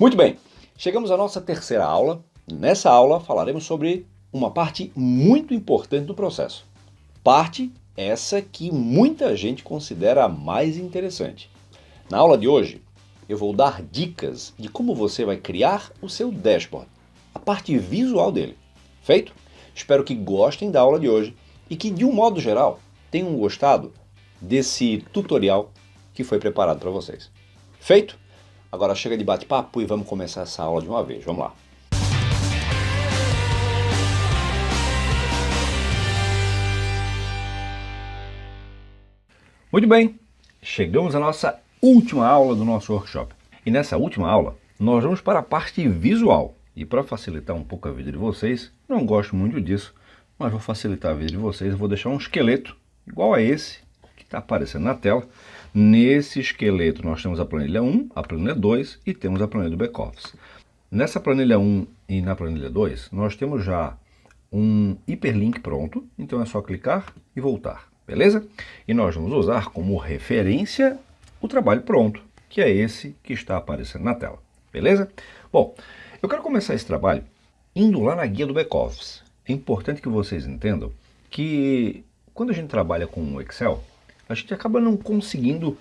Muito bem, chegamos à nossa terceira aula. Nessa aula falaremos sobre uma parte muito importante do processo. Parte essa que muita gente considera a mais interessante. Na aula de hoje, eu vou dar dicas de como você vai criar o seu dashboard, a parte visual dele. Feito? Espero que gostem da aula de hoje e que, de um modo geral, tenham gostado desse tutorial que foi preparado para vocês. Feito? Agora chega de bate-papo e vamos começar essa aula de uma vez. Vamos lá. Muito bem, chegamos à nossa última aula do nosso workshop. E nessa última aula, nós vamos para a parte visual. E para facilitar um pouco a vida de vocês, não gosto muito disso, mas vou facilitar a vida de vocês, eu vou deixar um esqueleto igual a esse que está aparecendo na tela. Nesse esqueleto nós temos a planilha 1, a planilha 2 e temos a planilha do back-office. Nessa planilha 1 e na planilha 2 nós temos já um hiperlink pronto, então é só clicar e voltar, beleza? E nós vamos usar como referência o trabalho pronto, que é esse que está aparecendo na tela, beleza? Bom, eu quero começar esse trabalho indo lá na guia do back-office. É importante que vocês entendam que quando a gente trabalha com o Excel, a gente acaba não conseguindo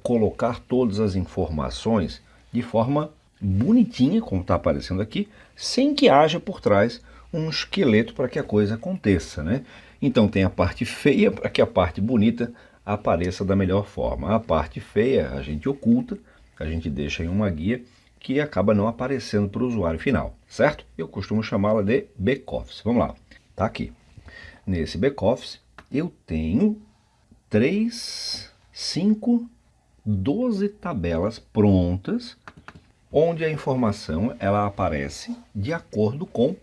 colocar todas as informações de forma bonitinha, como está aparecendo aqui, sem que haja por trás um esqueleto para que a coisa aconteça, né? Então tem a parte feia para que a parte bonita apareça da melhor forma. A parte feia a gente oculta, a gente deixa em uma guia que acaba não aparecendo para o usuário final, certo? Eu costumo chamá-la de back-office. Vamos lá, tá aqui. Nesse back-office eu tenho 3, 5, 12 tabelas prontas, onde a informação ela aparece de acordo com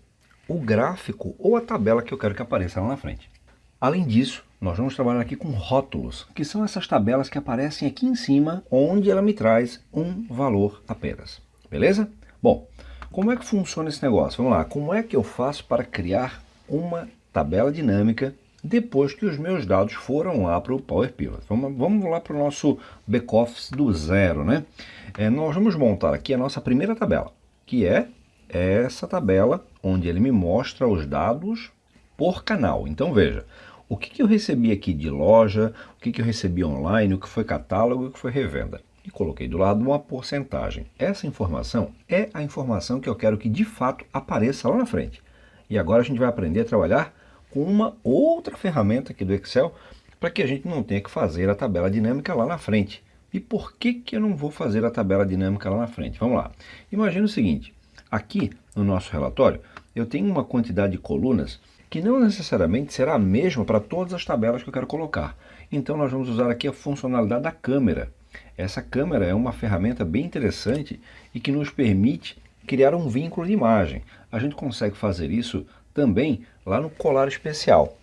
o gráfico ou a tabela que eu quero que apareça lá na frente. Além disso, nós vamos trabalhar aqui com rótulos, que são essas tabelas que aparecem aqui em cima, onde ela me traz um valor apenas. Beleza? Bom, como é que funciona esse negócio? Vamos lá, como é que eu faço para criar uma tabela dinâmica depois que os meus dados foram lá para o Power Pivot? Vamos lá para o nosso back-office do zero, né? Nós vamos montar aqui a nossa primeira tabela, que é essa tabela onde ele me mostra os dados por canal. Então veja, o que eu recebi aqui de loja, o que eu recebi online, o que foi catálogo, o que foi revenda. E coloquei do lado uma porcentagem. Essa informação é a informação que eu quero que de fato apareça lá na frente. E agora a gente vai aprender a trabalhar com uma outra ferramenta aqui do Excel para que a gente não tenha que fazer a tabela dinâmica lá na frente. E por que eu não vou fazer a tabela dinâmica lá na frente? Vamos lá. Imagina o seguinte, aqui no nosso relatório eu tenho uma quantidade de colunas que não necessariamente será a mesma para todas as tabelas que eu quero colocar. Então nós vamos usar aqui a funcionalidade da câmera. Essa câmera é uma ferramenta bem interessante e que nos permite criar um vínculo de imagem. A gente consegue fazer isso também lá no colar especial,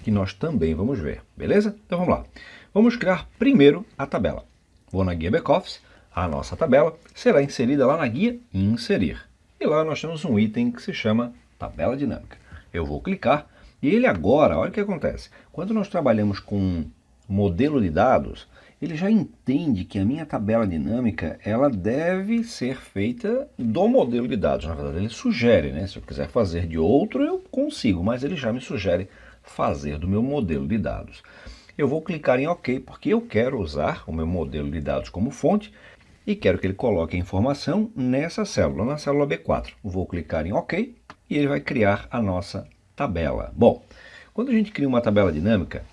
que nós também vamos ver, beleza? Então vamos lá. Vamos criar primeiro a tabela. Vou na guia back-office, a nossa tabela será inserida lá na guia inserir. E lá nós temos um item que se chama tabela dinâmica. Eu vou clicar e ele agora, olha o que acontece. Quando nós trabalhamos com modelo de dados, ele já entende que a minha tabela dinâmica ela deve ser feita do modelo de dados. Na verdade, ele sugere, né? Se eu quiser fazer de outro, eu consigo, mas ele já me sugere fazer do meu modelo de dados. Eu vou clicar em OK, porque eu quero usar o meu modelo de dados como fonte e quero que ele coloque a informação nessa célula, na célula B4. Vou clicar em OK e ele vai criar a nossa tabela. Bom, quando a gente cria uma tabela dinâmica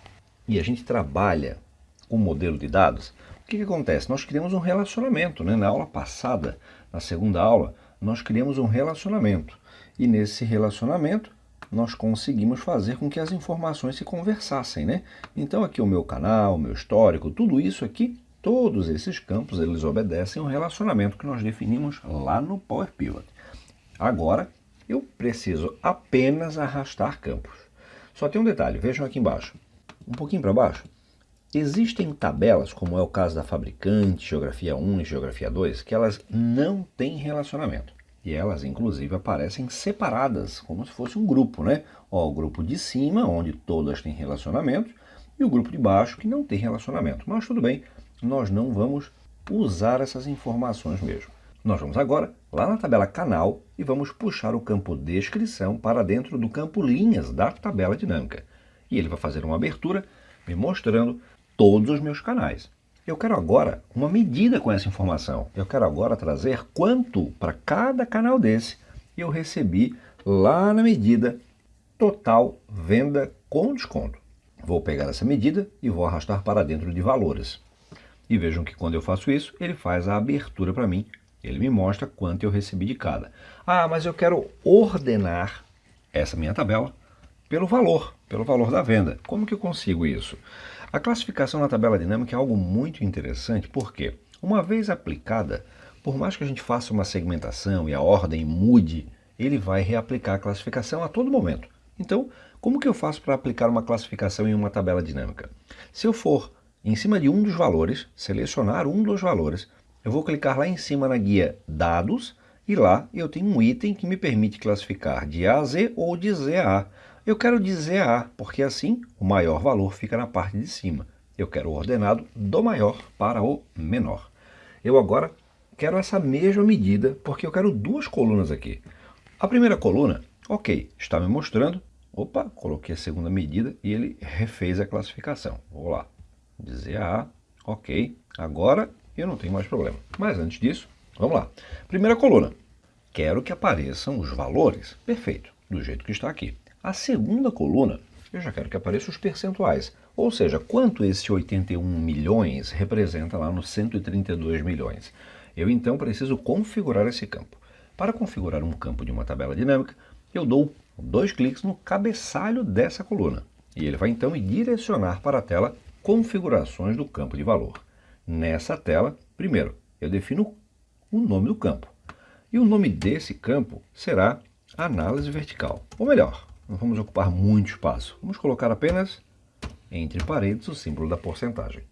e a gente trabalha com modelo de dados, o que acontece? Nós criamos um relacionamento, né? Na aula passada, na segunda aula, nós criamos um relacionamento. E nesse relacionamento, nós conseguimos fazer com que as informações se conversassem, né? Então aqui o meu canal, o meu histórico, tudo isso aqui, todos esses campos, eles obedecem ao relacionamento que nós definimos lá no Power Pivot. Agora, eu preciso apenas arrastar campos. Só tem um detalhe, vejam aqui embaixo. Um pouquinho para baixo. Existem tabelas, como é o caso da Fabricante, Geografia 1 e Geografia 2, que elas não têm relacionamento. E elas, inclusive, aparecem separadas, como se fosse um grupo, né? Ó, o grupo de cima, onde todas têm relacionamento, e o grupo de baixo, que não tem relacionamento. Mas tudo bem, nós não vamos usar essas informações mesmo. Nós vamos agora lá na tabela canal e vamos puxar o campo descrição para dentro do campo linhas da tabela dinâmica. E ele vai fazer uma abertura me mostrando todos os meus canais. Eu quero agora uma medida com essa informação. Eu quero agora trazer quanto para cada canal desse eu recebi lá na medida total venda com desconto. Vou pegar essa medida e vou arrastar para dentro de valores. E vejam que quando eu faço isso, ele faz a abertura para mim. Ele me mostra quanto eu recebi de cada. Ah, mas eu quero ordenar essa minha tabela pelo valor da venda. Como que eu consigo isso? A classificação na tabela dinâmica é algo muito interessante, porque uma vez aplicada, por mais que a gente faça uma segmentação e a ordem mude, ele vai reaplicar a classificação a todo momento. Então, como que eu faço para aplicar uma classificação em uma tabela dinâmica? Se eu for em cima de um dos valores, selecionar um dos valores, eu vou clicar lá em cima na guia Dados e lá eu tenho um item que me permite classificar de A a Z ou de Z a A. Eu quero de Z a A, porque assim o maior valor fica na parte de cima. Eu quero o ordenado do maior para o menor. Eu agora quero essa mesma medida, porque eu quero duas colunas aqui. A primeira coluna, ok, está me mostrando. Opa, coloquei a segunda medida e ele refez a classificação. Vou lá, de Z a A, ok. Agora eu não tenho mais problema. Mas antes disso, vamos lá. Primeira coluna, quero que apareçam os valores. Perfeito, do jeito que está aqui. A segunda coluna, eu já quero que apareçam os percentuais. Ou seja, quanto esse 81 milhões representa lá nos 132 milhões. Eu então preciso configurar esse campo. Para configurar um campo de uma tabela dinâmica, eu dou 2 cliques no cabeçalho dessa coluna. E ele vai então me direcionar para a tela Configurações do campo de valor. Nessa tela, primeiro, eu defino o nome do campo. E o nome desse campo será Análise Vertical. Ou melhor, não vamos ocupar muito espaço. Vamos colocar apenas entre parênteses o símbolo da porcentagem.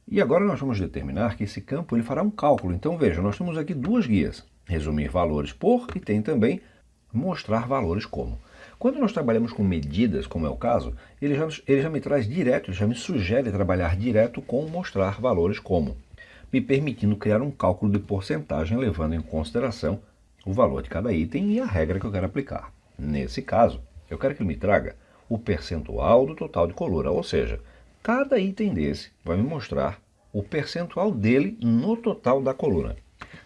E agora nós vamos determinar que esse campo ele fará um cálculo. Então veja, nós temos aqui duas guias. Resumir valores por e tem também mostrar valores como. Quando nós trabalhamos com medidas, como é o caso, ele já me traz direto, ele já me sugere trabalhar direto com mostrar valores como, me permitindo criar um cálculo de porcentagem levando em consideração o valor de cada item e a regra que eu quero aplicar. Nesse caso, eu quero que ele me traga o percentual do total de coluna, ou seja, cada item desse vai me mostrar o percentual dele no total da coluna.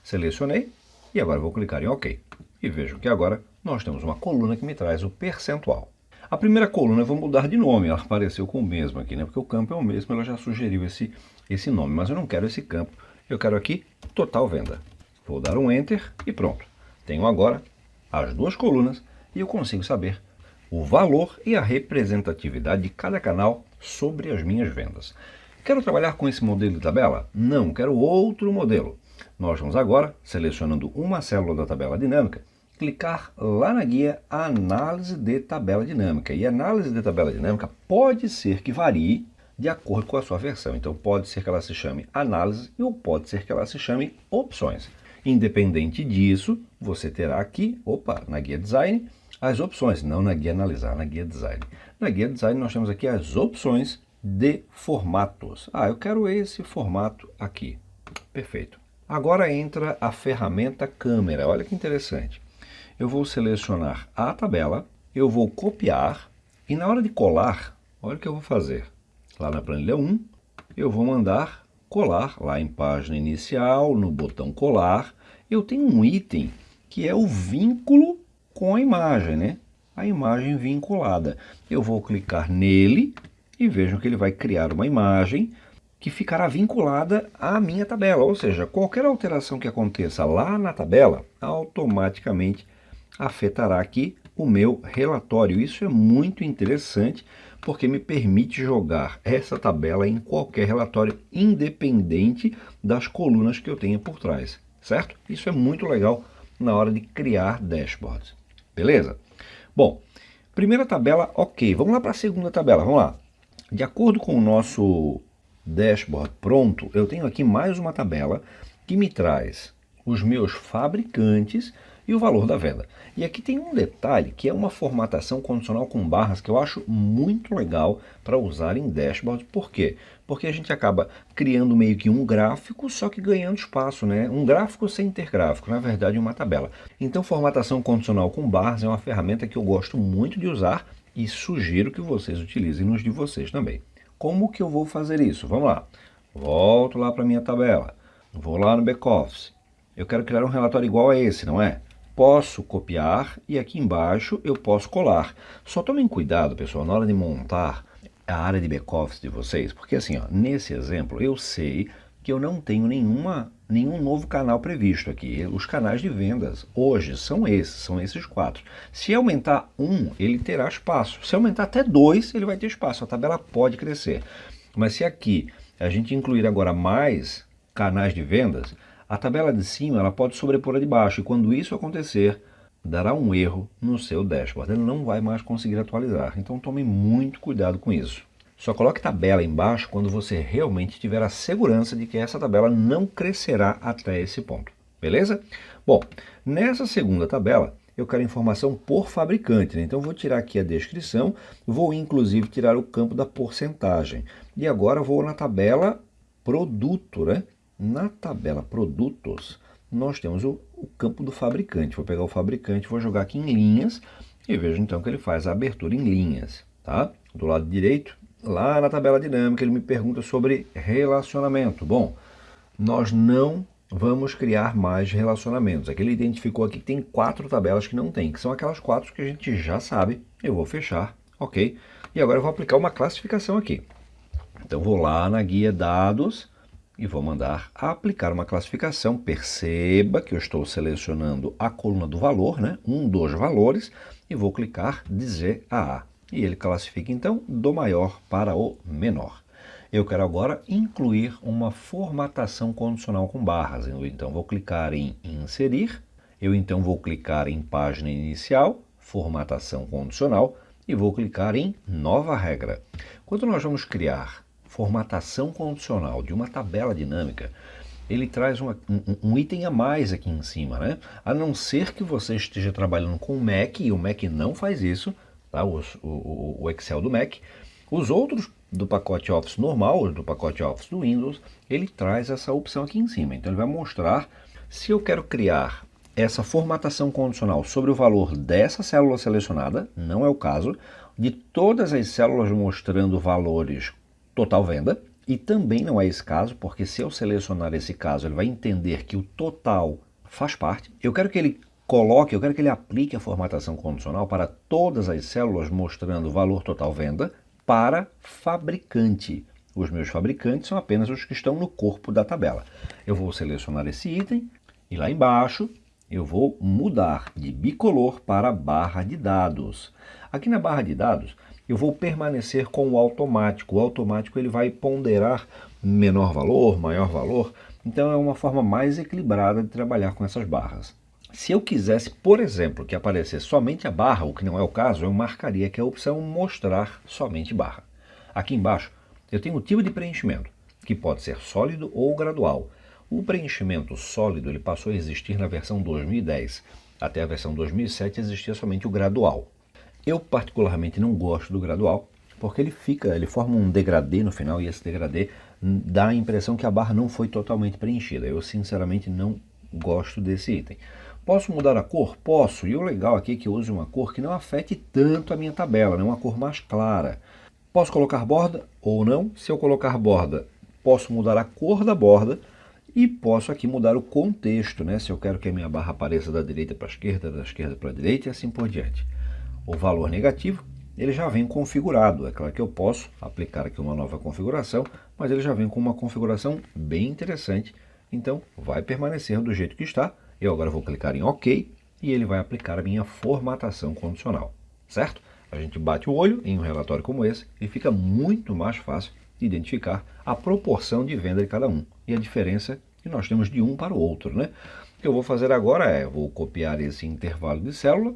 Selecionei e agora vou clicar em OK. E vejo que agora nós temos uma coluna que me traz o percentual. A primeira coluna eu vou mudar de nome, ela apareceu com o mesmo aqui, né? Porque o campo é o mesmo, ela já sugeriu esse nome, mas eu não quero esse campo, eu quero aqui total venda. Vou dar um Enter e pronto. Tenho agora as duas colunas e eu consigo saber o valor e a representatividade de cada canal sobre as minhas vendas. Quero trabalhar com esse modelo de tabela? Não, quero outro modelo. Nós vamos agora, selecionando uma célula da tabela dinâmica, clicar lá na guia Análise de Tabela Dinâmica. E a análise de tabela dinâmica pode ser que varie de acordo com a sua versão. Então pode ser que ela se chame Análise ou pode ser que ela se chame Opções. Independente disso, você terá aqui, na guia Design, as opções, não na guia Analisar, na guia Design. Na guia Design nós temos aqui as opções de formatos. Eu quero esse formato aqui. Perfeito. Agora entra a ferramenta câmera. Olha que interessante. Eu vou selecionar a tabela, eu vou copiar e na hora de colar, olha o que eu vou fazer. Lá na planilha 1, eu vou mandar colar lá em página inicial, no botão colar. Eu tenho um item que é o vínculo com a imagem, né? A imagem vinculada. Eu vou clicar nele e vejam que ele vai criar uma imagem que ficará vinculada à minha tabela, ou seja, qualquer alteração que aconteça lá na tabela, automaticamente afetará aqui o meu relatório. Isso é muito interessante, porque me permite jogar essa tabela em qualquer relatório, independente das colunas que eu tenha por trás, certo? Isso é muito legal na hora de criar dashboards, beleza? Bom, primeira tabela, ok. Vamos lá para a segunda tabela, vamos lá. De acordo com o nosso dashboard pronto, eu tenho aqui mais uma tabela que me traz os meus fabricantes e o valor da venda. E aqui tem um detalhe, que é uma formatação condicional com barras que eu acho muito legal para usar em dashboard. Por quê? Porque a gente acaba criando meio que um gráfico, só que ganhando espaço, né? Um gráfico sem ter gráfico, na verdade uma tabela. Então formatação condicional com barras é uma ferramenta que eu gosto muito de usar e sugiro que vocês utilizem nos de vocês também. Como que eu vou fazer isso? Vamos lá. Volto lá para minha tabela. Vou lá no back-office. Eu quero criar um relatório igual a esse, não é? Posso copiar e aqui embaixo eu posso colar. Só tomem cuidado, pessoal, na hora de montar a área de back-office de vocês, porque assim, ó, nesse exemplo eu sei que eu não tenho nenhum novo canal previsto aqui. Os canais de vendas hoje são esses 4. Se aumentar um, ele terá espaço. Se aumentar até 2, ele vai ter espaço. A tabela pode crescer. Mas se aqui a gente incluir agora mais canais de vendas, a tabela de cima ela pode sobrepor a de baixo, e quando isso acontecer, dará um erro no seu dashboard. Ele não vai mais conseguir atualizar. Então tome muito cuidado com isso. Só coloque tabela embaixo quando você realmente tiver a segurança de que essa tabela não crescerá até esse ponto. Beleza? Bom, nessa segunda tabela, eu quero informação por fabricante, né? Então vou tirar aqui a descrição, vou inclusive tirar o campo da porcentagem. E agora vou na tabela produto, né? Na tabela produtos, nós temos o campo do fabricante. Vou pegar o fabricante, vou jogar aqui em linhas e vejo então que ele faz a abertura em linhas, tá? Do lado direito, lá na tabela dinâmica, ele me pergunta sobre relacionamento. Bom, nós não vamos criar mais relacionamentos. Aqui ele identificou aqui que tem 4 tabelas que não tem, que são aquelas 4 que a gente já sabe. Eu vou fechar, ok? E agora eu vou aplicar uma classificação aqui. Então vou lá na guia dados e vou mandar aplicar uma classificação. Perceba que eu estou selecionando a coluna do valor, né? Um dos valores, e vou clicar dizer a. E ele classifica então do maior para o menor. Eu quero agora incluir uma formatação condicional com barras. Eu então vou clicar em inserir, eu então vou clicar em página inicial, formatação condicional, e vou clicar em nova regra. Quando nós vamos criar formatação condicional de uma tabela dinâmica, ele traz um item a mais aqui em cima, né? A não ser que você esteja trabalhando com o Mac, e o Mac não faz isso, tá? O Excel do Mac. Os outros do pacote Office normal, do pacote Office do Windows, ele traz essa opção aqui em cima. Então ele vai mostrar se eu quero criar essa formatação condicional sobre o valor dessa célula selecionada, não é o caso, de todas as células mostrando valores total venda, e também não é esse caso, porque se eu selecionar esse caso, ele vai entender que o total faz parte. Eu quero que ele aplique a formatação condicional para todas as células mostrando o valor total venda para fabricante. Os meus fabricantes são apenas os que estão no corpo da tabela. Eu vou selecionar esse item e lá embaixo eu vou mudar de bicolor para barra de dados. Aqui na barra de dados eu vou permanecer com o automático. O automático ele vai ponderar menor valor, maior valor. Então é uma forma mais equilibrada de trabalhar com essas barras. Se eu quisesse, por exemplo, que aparecesse somente a barra, o que não é o caso, eu marcaria que a opção mostrar somente barra. Aqui embaixo eu tenho o tipo de preenchimento, que pode ser sólido ou gradual. O preenchimento sólido ele passou a existir na versão 2010. Até a versão 2007 existia somente o gradual. Eu particularmente não gosto do gradual, porque ele forma um degradê no final, e esse degradê dá a impressão que a barra não foi totalmente preenchida. Eu sinceramente não gosto desse item. Posso mudar a cor? Posso, e o legal aqui é que eu use uma cor que não afete tanto a minha tabela, né? Uma cor mais clara. Posso colocar borda ou não? Se eu colocar borda, posso mudar a cor da borda, e posso aqui mudar o contexto, né? Se eu quero que a minha barra apareça da direita para a esquerda, da esquerda para a direita e assim por diante. O valor negativo, ele já vem configurado. É claro que eu posso aplicar aqui uma nova configuração, mas ele já vem com uma configuração bem interessante. Então, vai permanecer do jeito que está. Eu agora vou clicar em OK e ele vai aplicar a minha formatação condicional, certo? A gente bate o olho em um relatório como esse e fica muito mais fácil de identificar a proporção de venda de cada um e a diferença que nós temos de um para o outro, né? O que eu vou fazer agora é, vou copiar esse intervalo de célula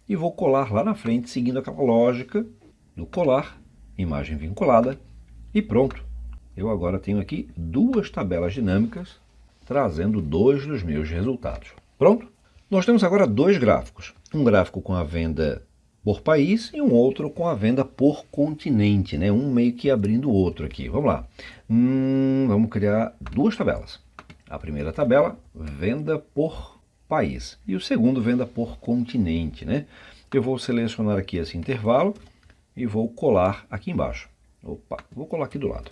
e vou colar lá na frente, seguindo aquela lógica do colar, imagem vinculada, e pronto. Eu agora tenho aqui 2 tabelas dinâmicas, trazendo 2 dos meus resultados. Pronto? Nós temos agora dois gráficos. Um gráfico com a venda por país e um outro com a venda por continente, né? Um meio que abrindo o outro aqui. Vamos lá. Vamos criar duas tabelas. A primeira tabela, venda por país. E o segundo, venda por continente, né? Eu vou selecionar aqui esse intervalo e vou colar aqui embaixo. Opa, vou colar aqui do lado.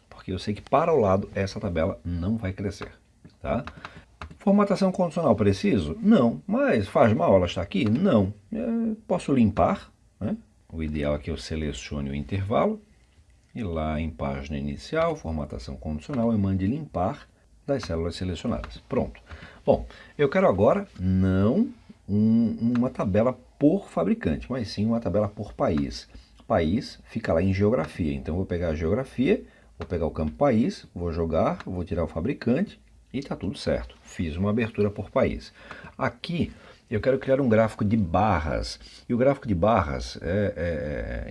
Porque eu sei que para o lado essa tabela não vai crescer, tá? Formatação condicional preciso? Não. Mas faz mal ela estar aqui? Não. Posso limpar, né? O ideal é que eu selecione o intervalo e lá em página inicial, formatação condicional, eu mande limpar das células selecionadas. Pronto. Bom, eu quero agora não uma tabela por fabricante, mas sim uma tabela por país. País fica lá em geografia, então eu vou pegar a geografia, vou pegar o campo país, vou jogar, vou tirar o fabricante e está tudo certo. Fiz uma abertura por país. Aqui eu quero criar um gráfico de barras. E o gráfico de barras,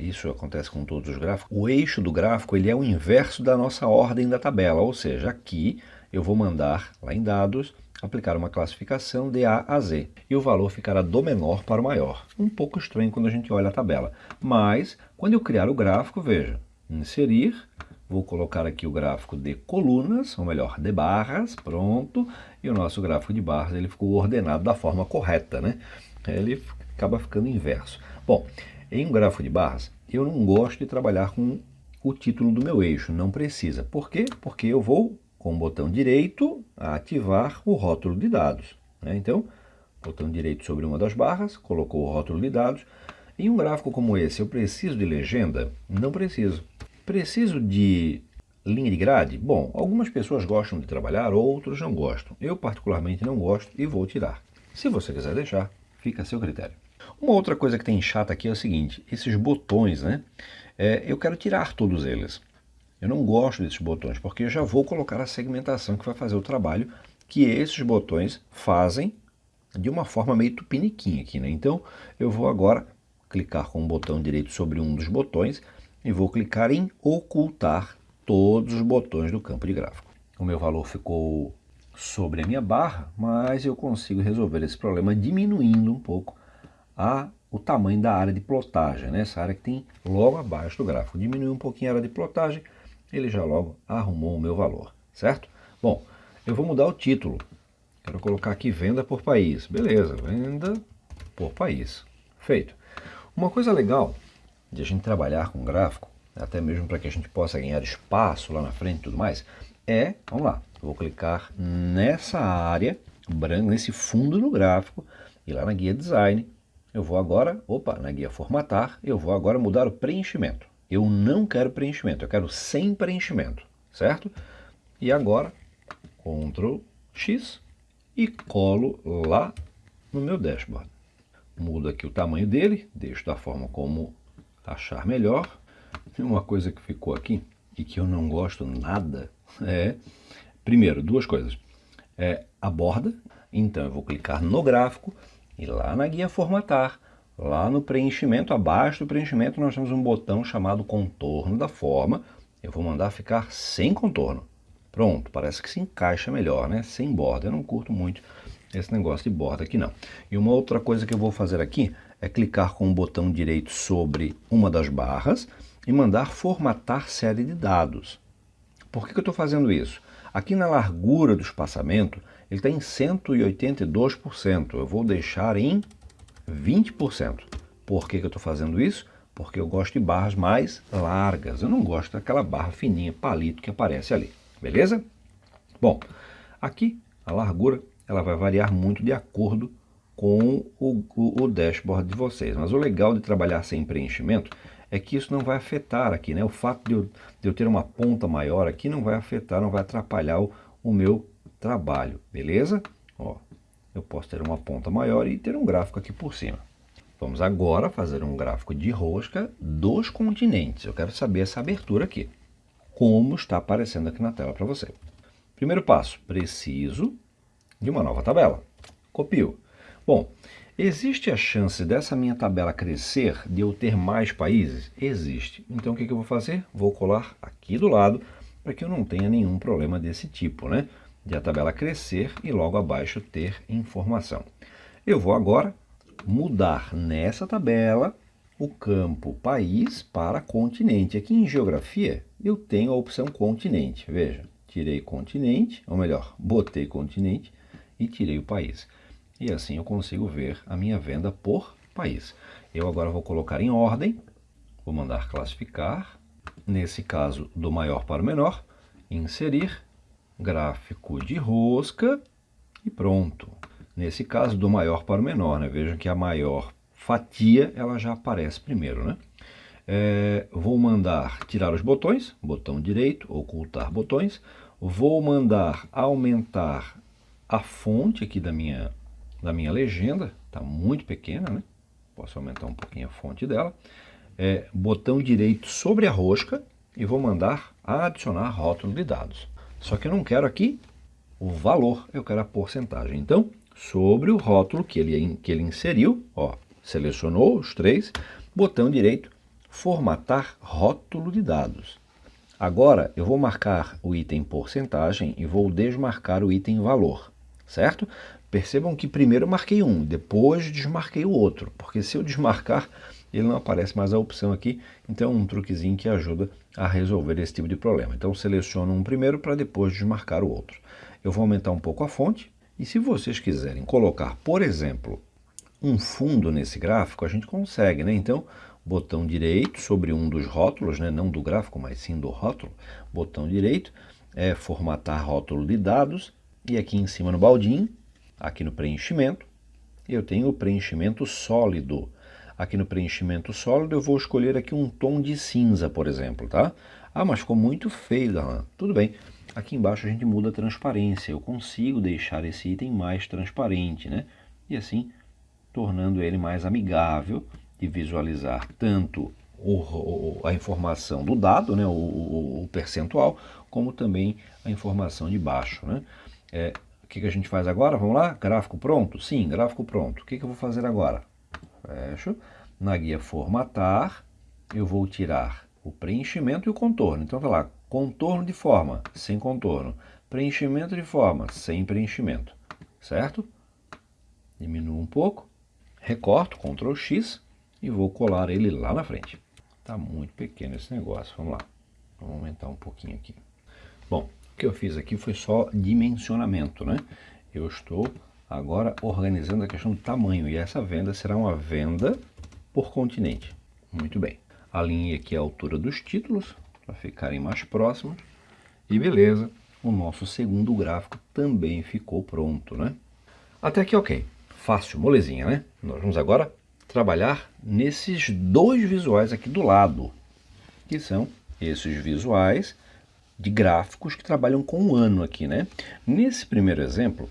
isso acontece com todos os gráficos, o eixo do gráfico ele é o inverso da nossa ordem da tabela, ou seja, aqui eu vou mandar lá em dados, aplicar uma classificação de A a Z. E o valor ficará do menor para o maior. Um pouco estranho quando a gente olha a tabela. Mas, quando eu criar o gráfico, veja, inserir, vou colocar aqui o gráfico de colunas, ou melhor, de barras, pronto. E o nosso gráfico de barras ele ficou ordenado da forma correta, né? Ele acaba ficando inverso. Bom, em um gráfico de barras, eu não gosto de trabalhar com o título do meu eixo, não precisa. Por quê? Porque eu vou, com o botão direito, ativar o rótulo de dados, né? Então, botão direito sobre uma das barras, colocou o rótulo de dados. Em um gráfico como esse, eu preciso de legenda? Não preciso. Preciso de linha de grade? Bom, algumas pessoas gostam de trabalhar, outros não gostam. Eu particularmente não gosto e vou tirar. Se você quiser deixar, fica a seu critério. Uma outra coisa que tem chata aqui é o seguinte, esses botões, né? Eu quero tirar todos eles. Eu não gosto desses botões, porque eu já vou colocar a segmentação que vai fazer o trabalho que esses botões fazem de uma forma meio tupiniquim aqui, né? Então, eu vou agora clicar com o botão direito sobre um dos botões e vou clicar em ocultar todos os botões do campo de gráfico. O meu valor ficou sobre a minha barra, mas eu consigo resolver esse problema diminuindo um pouco o tamanho da área de plotagem, né? Essa área que tem logo abaixo do gráfico. Diminui um pouquinho a área de plotagem, ele já logo arrumou o meu valor, certo? Bom, eu vou mudar o título. Quero colocar aqui venda por país. Beleza, venda por país. Feito. Uma coisa legal de a gente trabalhar com gráfico, até mesmo para que a gente possa ganhar espaço lá na frente e tudo mais, vamos lá, eu vou clicar nessa área branca, nesse fundo do gráfico, e lá na guia design, eu vou agora, na guia formatar, eu vou agora mudar o preenchimento. Eu não quero preenchimento, eu quero sem preenchimento, certo? E agora, Ctrl X e colo lá no meu dashboard. Mudo aqui o tamanho dele, deixo da forma como achar melhor. Uma coisa que ficou aqui e que eu não gosto nada primeiro, duas coisas. A borda, então eu vou clicar no gráfico e lá na guia formatar, lá no preenchimento, abaixo do preenchimento nós temos um botão chamado contorno da forma. Eu vou mandar ficar sem contorno. Pronto, parece que se encaixa melhor, né? Sem borda. Eu não curto muito esse negócio de borda aqui não. E uma outra coisa que eu vou fazer aqui é clicar com o botão direito sobre uma das barras e mandar formatar série de dados. Por que eu estou fazendo isso? Aqui na largura do espaçamento, ele está em 182%. Eu vou deixar em 20%. Por que eu estou fazendo isso? Porque eu gosto de barras mais largas. Eu não gosto daquela barra fininha, palito que aparece ali. Beleza? Bom, aqui a largura ela vai variar muito de acordo com o dashboard de vocês. Mas o legal de trabalhar sem preenchimento é que isso não vai afetar aqui, né? O fato de eu ter uma ponta maior aqui não vai afetar, não vai atrapalhar o meu trabalho, beleza? Ó, eu posso ter uma ponta maior e ter um gráfico aqui por cima. Vamos agora fazer um gráfico de rosca dos continentes. Eu quero saber essa abertura aqui. Como está aparecendo aqui na tela para você. Primeiro passo, preciso de uma nova tabela. Copio. Bom, existe a chance dessa minha tabela crescer, de eu ter mais países? Existe. Então o que eu vou fazer? Vou colar aqui do lado para que eu não tenha nenhum problema desse tipo, né? De a tabela crescer e logo abaixo ter informação. Eu vou agora mudar nessa tabela o campo país para continente. Aqui em geografia eu tenho a opção continente. Veja, tirei continente, ou melhor, botei continente e tirei o país. E assim eu consigo ver a minha venda por país. Eu agora vou colocar em ordem, vou mandar classificar, nesse caso do maior para o menor, inserir, gráfico de rosca e pronto. Nesse caso do maior para o menor, né? Vejam que a maior fatia ela já aparece primeiro, né? Vou mandar tirar os botões, botão direito, ocultar botões. Vou mandar aumentar a fonte aqui da minha legenda, está muito pequena, né? Posso aumentar um pouquinho a fonte dela. Botão direito sobre a rosca e vou mandar adicionar rótulo de dados. Só que eu não quero aqui o valor, eu quero a porcentagem. Então, sobre o rótulo que ele inseriu, ó, selecionou os três, botão direito, formatar rótulo de dados. Agora eu vou marcar o item porcentagem e vou desmarcar o item valor, certo? Percebam que primeiro eu marquei um, depois desmarquei o outro, porque se eu desmarcar, ele não aparece mais a opção aqui, então é um truquezinho que ajuda a resolver esse tipo de problema. Então seleciono um primeiro para depois desmarcar o outro. Eu vou aumentar um pouco a fonte, e se vocês quiserem colocar, por exemplo, um fundo nesse gráfico, a gente consegue, né? Então, botão direito sobre um dos rótulos, né? Não do gráfico, mas sim do rótulo, botão direito, formatar rótulo de dados, e aqui em cima no baldinho, aqui no preenchimento, eu tenho o preenchimento sólido. Aqui no preenchimento sólido eu vou escolher aqui um tom de cinza, por exemplo, tá? Ah, mas ficou muito feio, Darlan. Tudo bem. Aqui embaixo a gente muda a transparência. Eu consigo deixar esse item mais transparente, né? E assim, tornando ele mais amigável de visualizar tanto a informação do dado, né? o percentual, como também a informação de baixo, né? O que a gente faz agora? Vamos lá? Gráfico pronto? Sim, gráfico pronto. O que eu vou fazer agora? Fecho. Na guia formatar, eu vou tirar o preenchimento e o contorno. Então, tá lá, contorno de forma, sem contorno. Preenchimento de forma, sem preenchimento. Certo? Diminuo um pouco. Recorto, Ctrl X, e vou colar ele lá na frente. Tá muito pequeno esse negócio. Vamos lá. Vamos aumentar um pouquinho aqui. Bom, o que eu fiz aqui foi só dimensionamento, né? Eu estou agora organizando a questão do tamanho, e essa venda será uma venda por continente. Muito bem. Alinhei aqui a altura dos títulos, para ficarem mais próximos. E beleza, o nosso segundo gráfico também ficou pronto, né? Até aqui ok. Fácil, molezinha, né? Nós vamos agora trabalhar nesses dois visuais aqui do lado, que são esses visuais de gráficos que trabalham com o ano aqui, né? Nesse primeiro exemplo,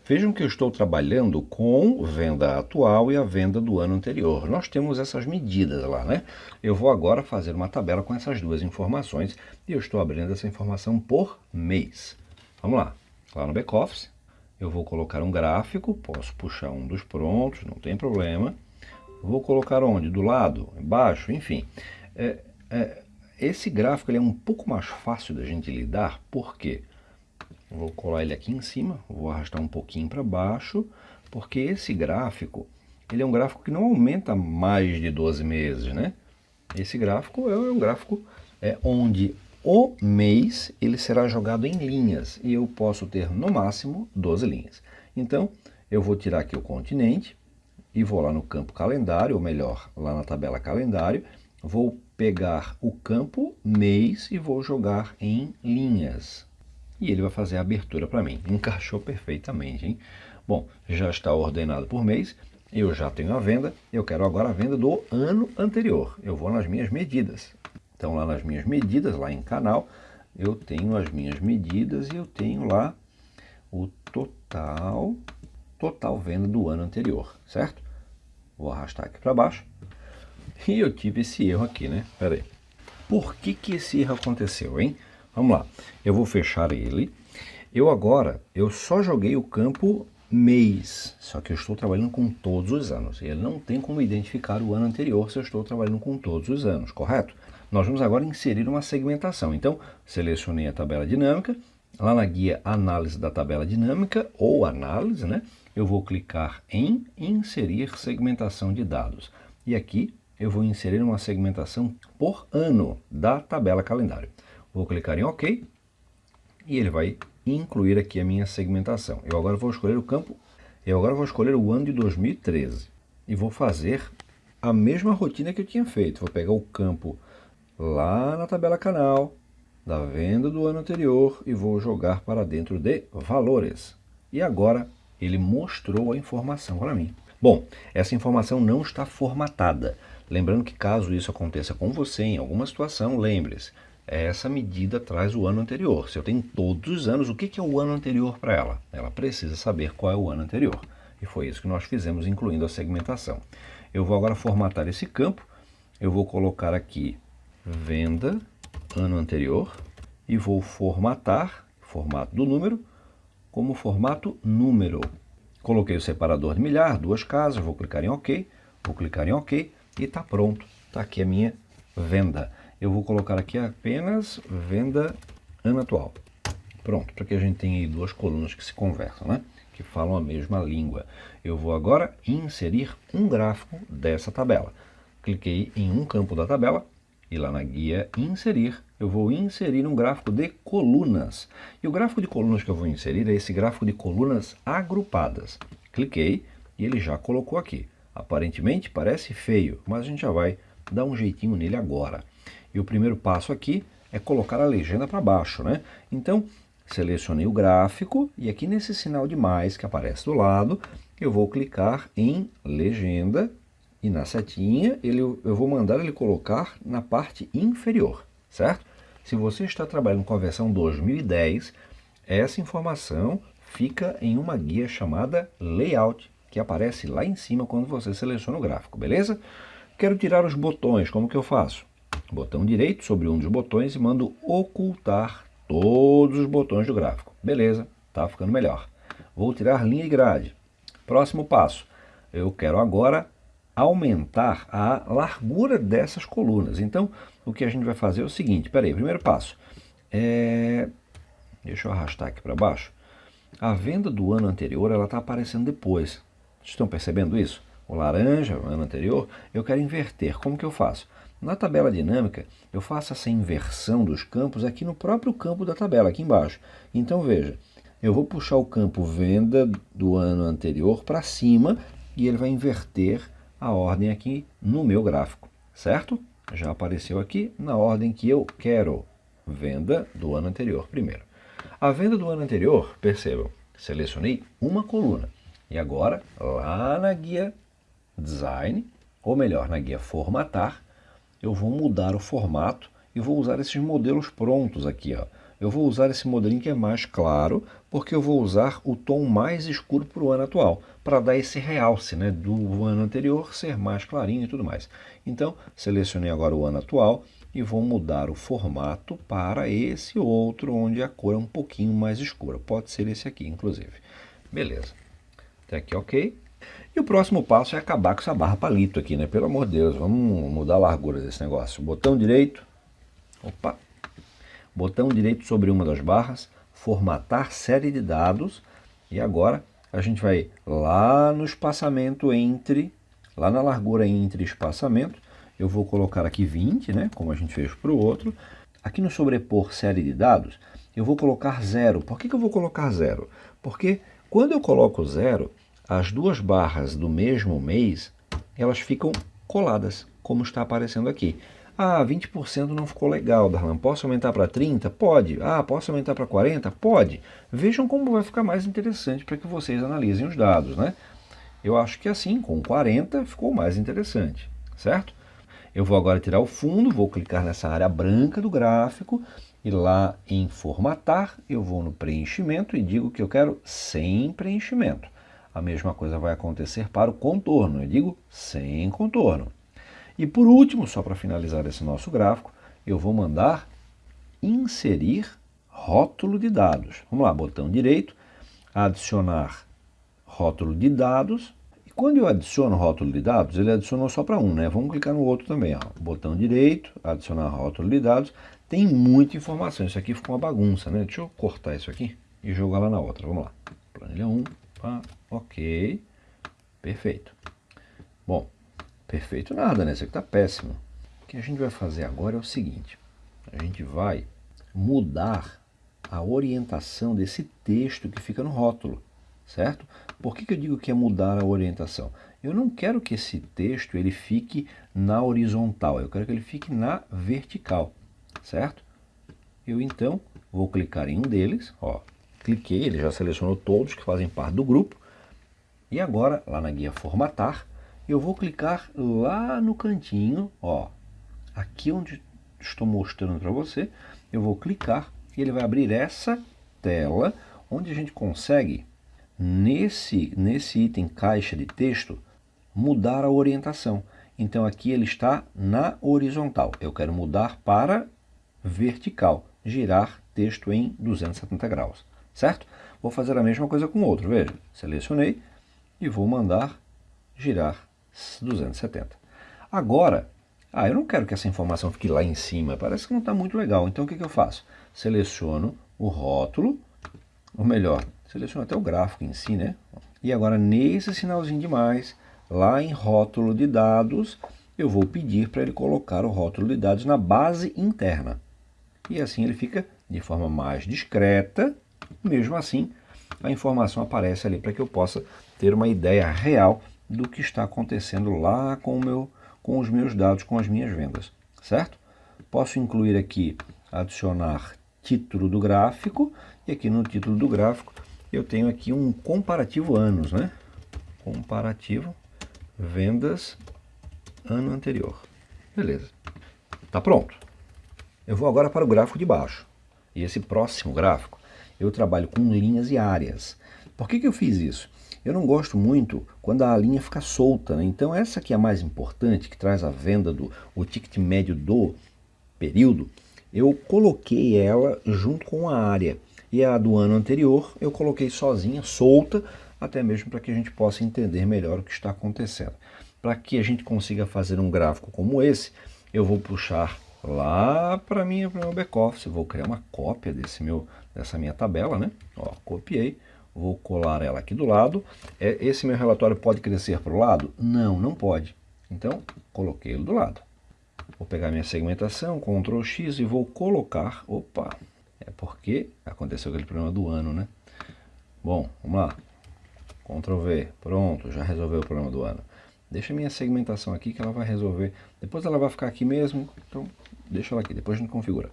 vejam que eu estou trabalhando com venda atual e a venda do ano anterior. Nós temos essas medidas lá, né? Eu vou agora fazer uma tabela com essas duas informações e eu estou abrindo essa informação por mês. Vamos lá. Lá no back-office, eu vou colocar um gráfico, posso puxar um dos prontos, não tem problema. Vou colocar onde? Do lado? Embaixo? Enfim. Esse gráfico ele é um pouco mais fácil da gente lidar, por quê? Vou colar ele aqui em cima, vou arrastar um pouquinho para baixo, porque esse gráfico, ele é um gráfico que não aumenta mais de 12 meses, né? Esse gráfico é um gráfico onde o mês ele será jogado em linhas, e eu posso ter no máximo 12 linhas. Então, eu vou tirar aqui o continente, e vou lá no campo calendário, ou melhor, lá na tabela calendário, vou pegar o campo mês e vou jogar em linhas. E ele vai fazer a abertura para mim. Encaixou perfeitamente, hein? Bom, já está ordenado por mês, eu já tenho a venda, eu quero agora a venda do ano anterior. Eu vou nas minhas medidas. Então lá nas minhas medidas, lá em canal, eu tenho as minhas medidas e eu tenho lá o total venda do ano anterior, certo? Vou arrastar aqui para baixo. E eu tive esse erro aqui, né? Pera aí. Por que esse erro aconteceu, hein? Vamos lá. Eu vou fechar ele. Eu só joguei o campo mês, só que eu estou trabalhando com todos os anos. E ele não tem como identificar o ano anterior se eu estou trabalhando com todos os anos, correto? Nós vamos agora inserir uma segmentação. Então, selecionei a tabela dinâmica. Lá na guia Análise da tabela dinâmica, ou Análise, né? eu vou clicar em inserir segmentação de dados. E aqui eu vou inserir uma segmentação por ano da tabela calendário. Vou clicar em OK e ele vai incluir aqui a minha segmentação. Eu agora vou escolher o campo, o ano de 2013 e vou fazer a mesma rotina que eu tinha feito. Vou pegar o campo lá na tabela canal da venda do ano anterior e vou jogar para dentro de valores. E agora ele mostrou a informação para mim. Bom, essa informação não está formatada. Lembrando que caso isso aconteça com você em alguma situação, lembre-se, essa medida traz o ano anterior. Se eu tenho todos os anos, o que é o ano anterior para ela? Ela precisa saber qual é o ano anterior. E foi isso que nós fizemos, incluindo a segmentação. Eu vou agora formatar esse campo. Eu vou colocar aqui venda ano anterior e vou formatar, formato do número, como formato número. Coloquei o separador de milhar, 2 casas, vou clicar em OK, e está pronto. Está aqui a minha venda. Eu vou colocar aqui apenas venda ano atual. Pronto, para que a gente tenha aí 2 colunas que se conversam, né? Que falam a mesma língua. Eu vou agora inserir um gráfico dessa tabela. Cliquei em um campo da tabela e lá na guia inserir, eu vou inserir um gráfico de colunas. E o gráfico de colunas que eu vou inserir é esse gráfico de colunas agrupadas. Cliquei e ele já colocou aqui. Aparentemente parece feio, mas a gente já vai dar um jeitinho nele agora. E o primeiro passo aqui é colocar a legenda para baixo, né? Então, selecionei o gráfico e aqui nesse sinal de mais que aparece do lado, eu vou clicar em legenda e na setinha eu vou mandar ele colocar na parte inferior, certo? Se você está trabalhando com a versão 2010, essa informação fica em uma guia chamada Layout, que aparece lá em cima quando você seleciona o gráfico, beleza? Quero tirar os botões, como que eu faço? Botão direito sobre um dos botões e mando ocultar todos os botões do gráfico. Beleza, tá ficando melhor. Vou tirar linha e grade. Próximo passo, eu quero agora aumentar a largura dessas colunas. Então, o que a gente vai fazer é o seguinte, primeiro passo, deixa eu arrastar aqui para baixo. A venda do ano anterior, ela está aparecendo depois. Estão percebendo isso? O laranja, o ano anterior, eu quero inverter. Como que eu faço? Na tabela dinâmica, eu faço essa inversão dos campos aqui no próprio campo da tabela, aqui embaixo. Então, veja, eu vou puxar o campo venda do ano anterior para cima e ele vai inverter a ordem aqui no meu gráfico, certo? Já apareceu aqui na ordem que eu quero. Venda do ano anterior primeiro. A venda do ano anterior, percebam, selecionei uma coluna. E agora, lá na guia Design, ou melhor, na guia Formatar, eu vou mudar o formato e vou usar esses modelos prontos aqui, ó. Eu vou usar esse modelinho que é mais claro, porque eu vou usar o tom mais escuro para o ano atual, para dar esse realce, né, do ano anterior ser mais clarinho e tudo mais. Então, selecionei agora o ano atual e vou mudar o formato para esse outro, onde a cor é um pouquinho mais escura. Pode ser esse aqui, inclusive. Beleza. Até aqui, ok. E o próximo passo é acabar com essa barra palito aqui, né? Pelo amor de Deus, vamos mudar a largura desse negócio. Botão direito, botão direito sobre uma das barras, formatar série de dados, e agora a gente vai lá no espaçamento entre, lá na largura entre espaçamento, eu vou colocar aqui 20, né? Como a gente fez para o outro. Aqui no sobrepor série de dados, eu vou colocar 0. Por que eu vou colocar 0? Porque quando eu coloco 0, as duas barras do mesmo mês, elas ficam coladas, como está aparecendo aqui. Ah, 20% não ficou legal, Darlan. Posso aumentar para 30%? Pode. Ah, posso aumentar para 40%? Pode. Vejam como vai ficar mais interessante para que vocês analisem os dados, né? Eu acho que assim, com 40, ficou mais interessante, certo? Eu vou agora tirar o fundo, vou clicar nessa área branca do gráfico e lá em formatar, eu vou no preenchimento e digo que eu quero sem preenchimento. A mesma coisa vai acontecer para o contorno, eu digo sem contorno. E por último, só para finalizar esse nosso gráfico, eu vou mandar inserir rótulo de dados. Vamos lá, botão direito, adicionar rótulo de dados. E quando eu adiciono rótulo de dados, ele adicionou só para um, né? Vamos clicar no outro também, ó. Botão direito, adicionar rótulo de dados. Tem muita informação, isso aqui ficou uma bagunça, né? Deixa eu cortar isso aqui e jogar lá na outra, vamos lá. Planilha 1, pá, ok, perfeito. Bom, perfeito nada, né? Isso aqui tá péssimo. O que a gente vai fazer agora é o seguinte, a gente vai mudar a orientação desse texto que fica no rótulo, certo? Por que eu digo que é mudar a orientação? Eu não quero que esse texto ele fique na horizontal, eu quero que ele fique na vertical, certo? Eu então vou clicar em um deles, ó, cliquei, ele já selecionou todos que fazem parte do grupo, e agora, lá na guia formatar, eu vou clicar lá no cantinho, ó, aqui onde estou mostrando para você, eu vou clicar e ele vai abrir essa tela, onde a gente consegue, nesse item caixa de texto, mudar a orientação. Então aqui ele está na horizontal, eu quero mudar para vertical, girar texto em 270 graus, certo? Vou fazer a mesma coisa com o outro, veja, selecionei e vou mandar girar 270. Agora, eu não quero que essa informação fique lá em cima, parece que não está muito legal, então o que eu faço? Seleciono o rótulo, ou melhor, seleciono até o gráfico em si, né? E agora nesse sinalzinho de mais, lá em rótulo de dados, eu vou pedir para ele colocar o rótulo de dados na base interna. E assim ele fica de forma mais discreta, mesmo assim a informação aparece ali para que eu possa ter uma ideia real do que está acontecendo lá com os meus dados, com as minhas vendas, certo? Posso incluir aqui, adicionar título do gráfico, e aqui no título do gráfico eu tenho aqui um comparativo anos, né? Comparativo vendas ano anterior. Beleza. Tá pronto. Eu vou agora para o gráfico de baixo. E esse próximo gráfico, eu trabalho com linhas e áreas. Por que eu fiz isso? Eu não gosto muito quando a linha fica solta, né? Então essa aqui é a mais importante, que traz a venda o ticket médio do período. Eu coloquei ela junto com a área. E a do ano anterior eu coloquei sozinha, solta, até mesmo para que a gente possa entender melhor o que está acontecendo. Para que a gente consiga fazer um gráfico como esse, eu vou puxar lá para o meu back-office, vou criar uma cópia dessa minha tabela, né? Ó, copiei, vou colar ela aqui do lado. Esse meu relatório pode crescer para o lado? Não, não pode. Então, coloquei ele do lado. Vou pegar minha segmentação, Ctrl X e vou colocar, opa, é porque aconteceu aquele problema do ano, né? Bom, vamos lá. Ctrl V, pronto, já resolveu o problema do ano. Deixa a minha segmentação aqui que ela vai resolver. Depois ela vai ficar aqui mesmo, então deixa ela aqui, depois a gente configura.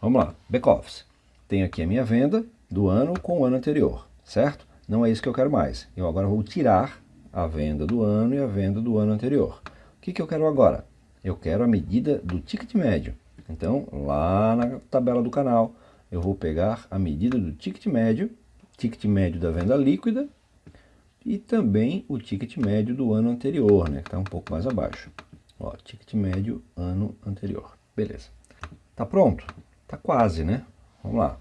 Vamos lá, back-office. Tenho aqui a minha venda do ano com o ano anterior, certo? Não é isso que eu quero mais. Eu agora vou tirar a venda do ano e a venda do ano anterior. O que eu quero agora? Eu quero a medida do ticket médio. Então, lá na tabela do canal, eu vou pegar a medida do ticket médio da venda líquida, e também o ticket médio do ano anterior, né, que está um pouco mais abaixo. Ó, ticket médio ano anterior. Beleza. Tá pronto? Tá quase, né? Vamos lá.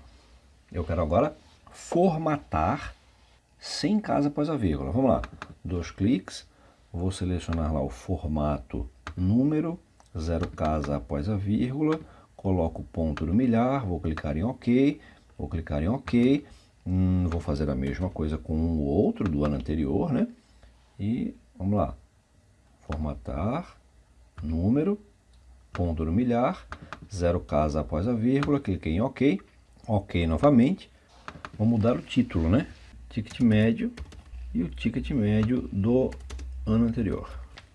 Eu quero agora formatar sem casa após a vírgula. Vamos lá. 2 cliques. Vou selecionar lá o formato número, 0 casa após a vírgula. Coloco o ponto do milhar. Vou clicar em OK. Vou clicar em OK. Vou fazer a mesma coisa com o outro do ano anterior, né? E vamos lá. Formatar, número, ponto no milhar, 0 casa após a vírgula, cliquei em OK. OK novamente. Vou mudar o título, né? Ticket médio e o ticket médio do ano anterior.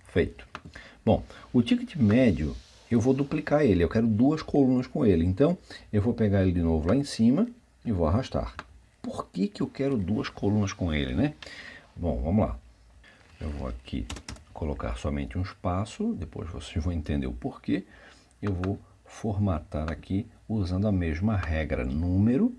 Feito. Bom, o ticket médio eu vou duplicar ele. Eu quero 2 colunas com ele. Então, eu vou pegar ele de novo lá em cima e vou arrastar. Por que eu quero 2 colunas com ele, né? Bom, vamos lá. Eu vou aqui colocar somente um espaço, depois vocês vão entender o porquê. Eu vou formatar aqui usando a mesma regra, número.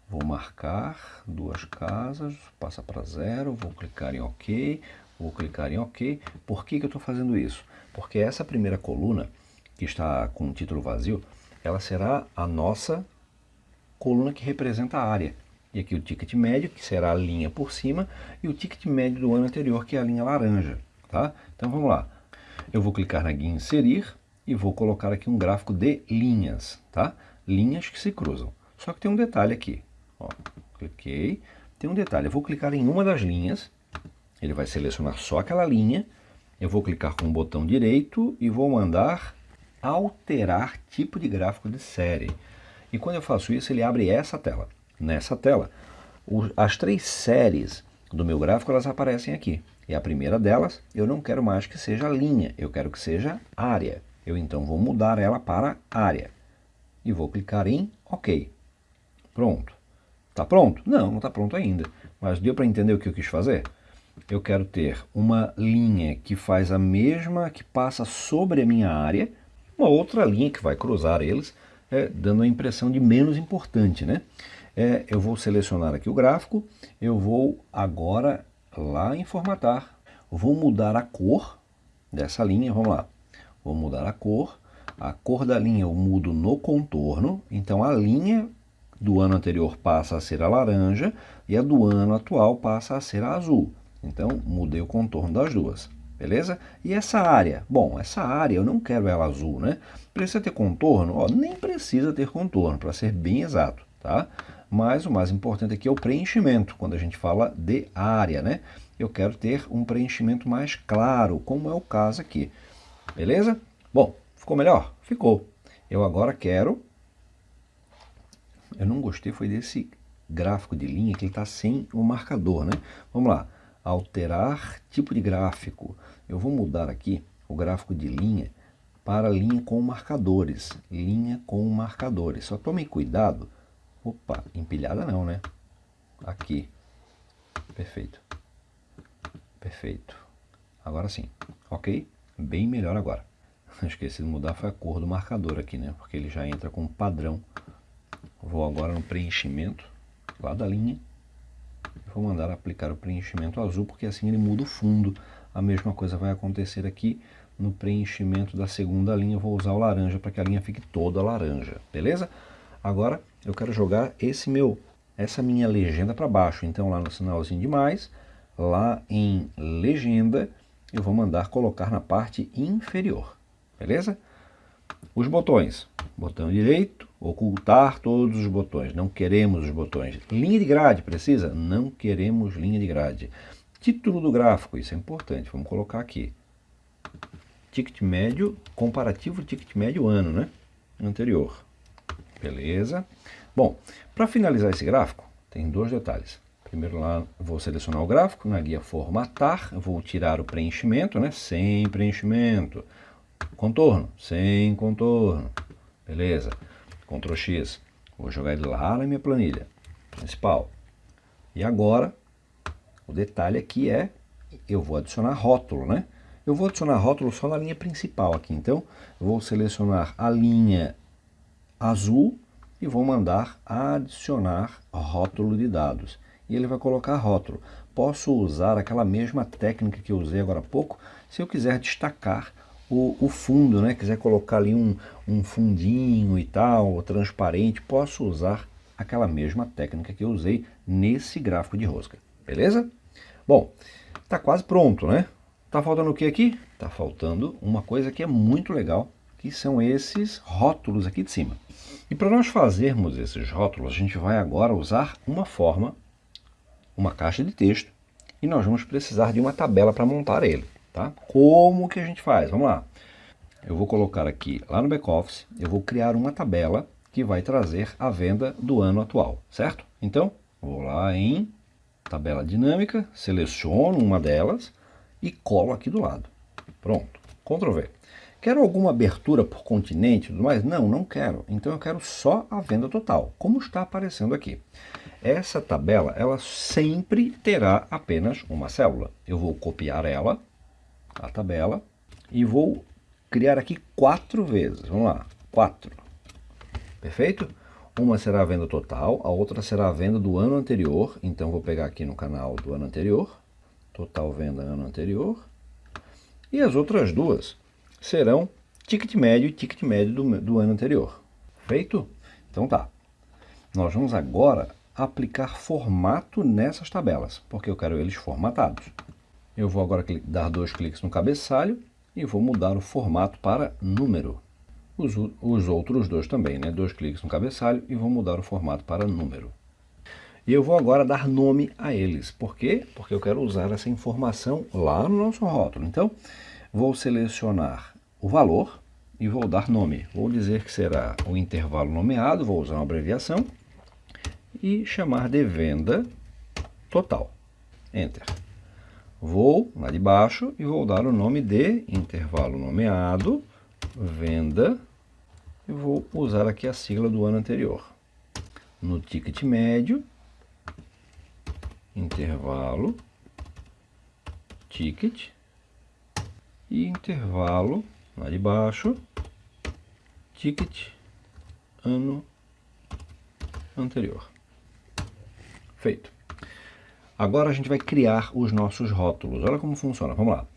Vou marcar 2 casas, passa para 0, vou clicar em OK, vou clicar em OK. Por que eu estou fazendo isso? Porque essa primeira coluna, que está com o título vazio, ela será a nossa coluna que representa a área. E aqui o ticket médio, que será a linha por cima, e o ticket médio do ano anterior, que é a linha laranja, tá? Então vamos lá. Eu vou clicar na guia inserir e vou colocar aqui um gráfico de linhas, tá? Linhas que se cruzam. Só que tem um detalhe aqui. Ó, cliquei, tem um detalhe, eu vou clicar em uma das linhas, ele vai selecionar só aquela linha, eu vou clicar com o botão direito e vou mandar alterar tipo de gráfico de série. E quando eu faço isso, ele abre essa tela. Nessa tela, as 3 séries do meu gráfico, elas aparecem aqui. E a primeira delas, eu não quero mais que seja linha, eu quero que seja área. Eu então vou mudar ela para área. E vou clicar em OK. Pronto. Está pronto? Não, não está pronto ainda. Mas deu para entender o que eu quis fazer? Eu quero ter uma linha que faz a mesma, que passa sobre a minha área, uma outra linha que vai cruzar eles, dando a impressão de menos importante, né? Eu vou selecionar aqui o gráfico, eu vou agora lá em formatar, vou mudar a cor dessa linha, vamos lá, vou mudar a cor da linha eu mudo no contorno, então a linha do ano anterior passa a ser a laranja e a do ano atual passa a ser a azul. Então, mudei o contorno das duas, beleza? E essa área? Bom, essa área eu não quero ela azul, né? Precisa ter contorno? Ó, nem precisa ter contorno, para ser bem exato, tá? Mas o mais importante aqui é o preenchimento, quando a gente fala de área, né? Eu quero ter um preenchimento mais claro, como é o caso aqui, beleza? Bom, ficou melhor? Ficou. Eu agora quero... Eu não gostei foi desse gráfico de linha que ele está sem o marcador, né? Vamos lá. Alterar tipo de gráfico. Eu vou mudar aqui o gráfico de linha para linha com marcadores. Linha com marcadores. Só tomem cuidado. Opa, empilhada não, né? Aqui. Perfeito. Perfeito. Agora sim. Ok? Bem melhor agora. Esqueci de mudar foi a cor do marcador aqui, né? Porque ele já entra com padrão. Vou agora no preenchimento lá da linha. Vou mandar aplicar o preenchimento azul, porque assim ele muda o fundo. A mesma coisa vai acontecer aqui no preenchimento da segunda linha. Eu vou usar o laranja para que a linha fique toda laranja, beleza? Agora eu quero jogar essa minha legenda para baixo. Então lá no sinalzinho de mais, lá em legenda, eu vou mandar colocar na parte inferior, beleza? Os botões, botão direito, ocultar todos os botões, não queremos os botões. Linha de grade, precisa? Não queremos linha de grade. Título do gráfico, isso é importante, vamos colocar aqui. Ticket médio, comparativo ticket médio ano, né? Anterior. Beleza. Bom, para finalizar esse gráfico, tem 2 detalhes. Primeiro lá, vou selecionar o gráfico, na guia formatar, vou tirar o preenchimento, né? Sem preenchimento. Contorno, sem contorno, beleza, Ctrl X, vou jogar ele lá na minha planilha principal. E agora, o detalhe aqui é, eu vou adicionar rótulo, né? Eu vou adicionar rótulo só na linha principal aqui, então, eu vou selecionar a linha azul e vou mandar adicionar rótulo de dados. E ele vai colocar rótulo. Posso usar aquela mesma técnica que eu usei agora há pouco, se eu quiser destacar o fundo, né? Quiser colocar ali um fundinho e tal, transparente, posso usar aquela mesma técnica que eu usei nesse gráfico de rosca, beleza? Bom, tá quase pronto, né? Tá faltando o que aqui? Tá faltando uma coisa que é muito legal, que são esses rótulos aqui de cima. E para nós fazermos esses rótulos, a gente vai agora usar uma forma, uma caixa de texto, e nós vamos precisar de uma tabela para montar ele. Tá? Como que a gente faz? Vamos lá. Eu vou colocar aqui, lá no back-office, eu vou criar uma tabela que vai trazer a venda do ano atual, certo? Então, vou lá em tabela dinâmica, seleciono uma delas e colo aqui do lado. Pronto, Ctrl V. Quero alguma abertura por continente e tudo mais? Não, não quero. Então eu quero só a venda total, como está aparecendo aqui. Essa tabela, ela sempre terá apenas uma célula. Eu vou copiar ela, a tabela, e vou criar aqui 4 vezes. Vamos lá, 4. Perfeito? Uma será a venda total, a outra será a venda do ano anterior. Então vou pegar aqui no canal do ano anterior, total venda ano anterior. E as outras duas serão ticket médio e ticket médio do ano anterior. Feito? Então tá. Nós vamos agora aplicar formato nessas tabelas, porque eu quero eles formatados. Eu vou agora dar 2 cliques no cabeçalho e vou mudar o formato para número. Os outros 2 também, né? 2 cliques no cabeçalho e vou mudar o formato para número. E eu vou agora dar nome a eles. Por quê? Porque eu quero usar essa informação lá no nosso rótulo. Então, vou selecionar o valor e vou dar nome. Vou dizer que será o intervalo nomeado, vou usar uma abreviação, e chamar de venda total. Enter. Vou lá de baixo e vou dar o nome de intervalo nomeado, venda, e vou usar aqui a sigla do ano anterior. No ticket médio, intervalo, ticket, e intervalo lá de baixo, ticket, ano anterior. Feito. Agora a gente vai criar os nossos rótulos. Olha como funciona. Vamos lá.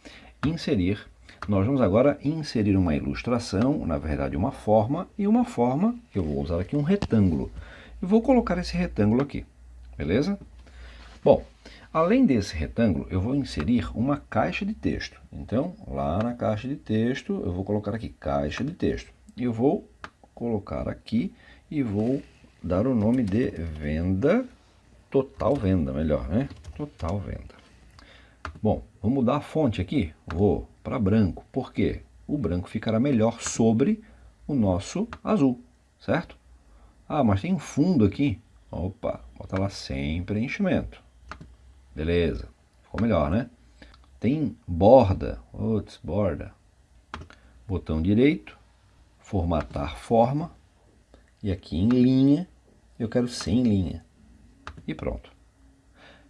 Inserir. Nós vamos agora inserir uma ilustração, na verdade uma forma, e uma forma, que eu vou usar aqui um retângulo. E vou colocar esse retângulo aqui. Beleza? Bom, além desse retângulo, eu vou inserir uma caixa de texto. Então, lá na caixa de texto, eu vou colocar aqui caixa de texto. E eu vou colocar aqui e vou dar o nome de venda, total venda, melhor, né? Total venda. Bom, vou mudar a fonte aqui. Vou para branco. Por quê? O branco ficará melhor sobre o nosso azul, certo? Ah, mas tem um fundo aqui. Opa, bota lá sem preenchimento. Beleza, ficou melhor, né? Tem borda, borda. Botão direito, formatar forma. E aqui em linha, eu quero sem linha. E pronto.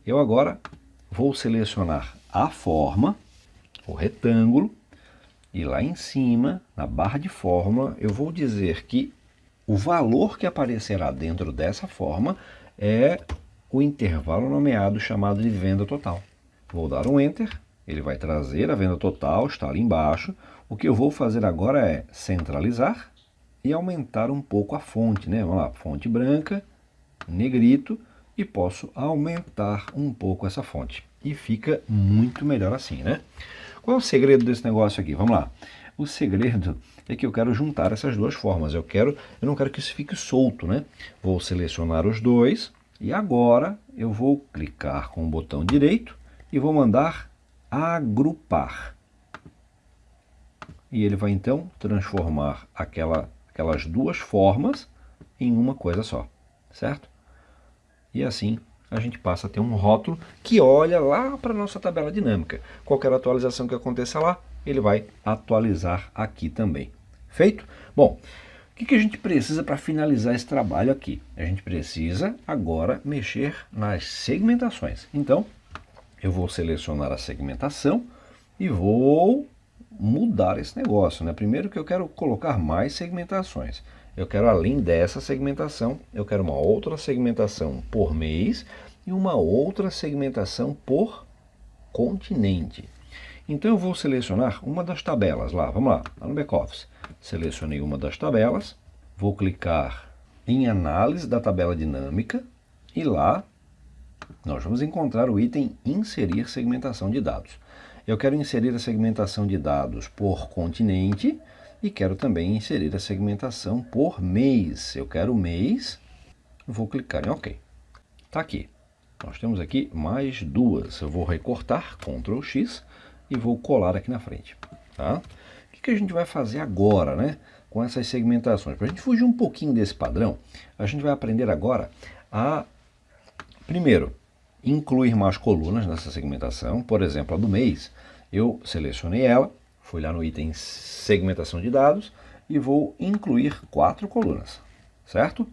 Eu agora vou selecionar a forma, o retângulo, e lá em cima, na barra de fórmula, eu vou dizer que o valor que aparecerá dentro dessa forma é o intervalo nomeado chamado de venda total. Vou dar um Enter, ele vai trazer a venda total, está ali embaixo. O que eu vou fazer agora é centralizar e aumentar um pouco a fonte, né? Vamos lá, fonte branca, negrito, e posso aumentar um pouco essa fonte. E fica muito melhor assim, né? Qual é o segredo desse negócio aqui? Vamos lá. O segredo é que eu quero juntar essas duas formas. Eu não quero que isso fique solto, né? Vou selecionar os dois e agora eu vou clicar com o botão direito e vou mandar agrupar. E ele vai então transformar aquelas duas formas em uma coisa só, certo? E assim a gente passa a ter um rótulo que olha lá para a nossa tabela dinâmica. Qualquer atualização que aconteça lá, ele vai atualizar aqui também. Feito? Bom, o que a gente precisa para finalizar esse trabalho aqui? A gente precisa agora mexer nas segmentações. Então, eu vou selecionar a segmentação e vou mudar esse negócio, né? Primeiro que eu quero colocar mais segmentações. Eu quero, além dessa segmentação, eu quero uma outra segmentação por mês e uma outra segmentação por continente. Então eu vou selecionar uma das tabelas lá, vamos lá no back-office. Selecionei uma das tabelas, vou clicar em análise da tabela dinâmica e lá nós vamos encontrar o item inserir segmentação de dados. Eu quero inserir a segmentação de dados por continente e quero também inserir a segmentação por mês. Eu quero mês, vou clicar em OK. Está aqui. Nós temos aqui mais duas. Eu vou recortar, Ctrl X, e vou colar aqui na frente. Tá? O que a gente vai fazer agora, né, com essas segmentações? Para a gente fugir um pouquinho desse padrão, a gente vai aprender agora a, primeiro, incluir mais colunas nessa segmentação. Por exemplo, a do mês, eu selecionei ela, fui lá no item segmentação de dados e vou incluir 4 colunas, certo?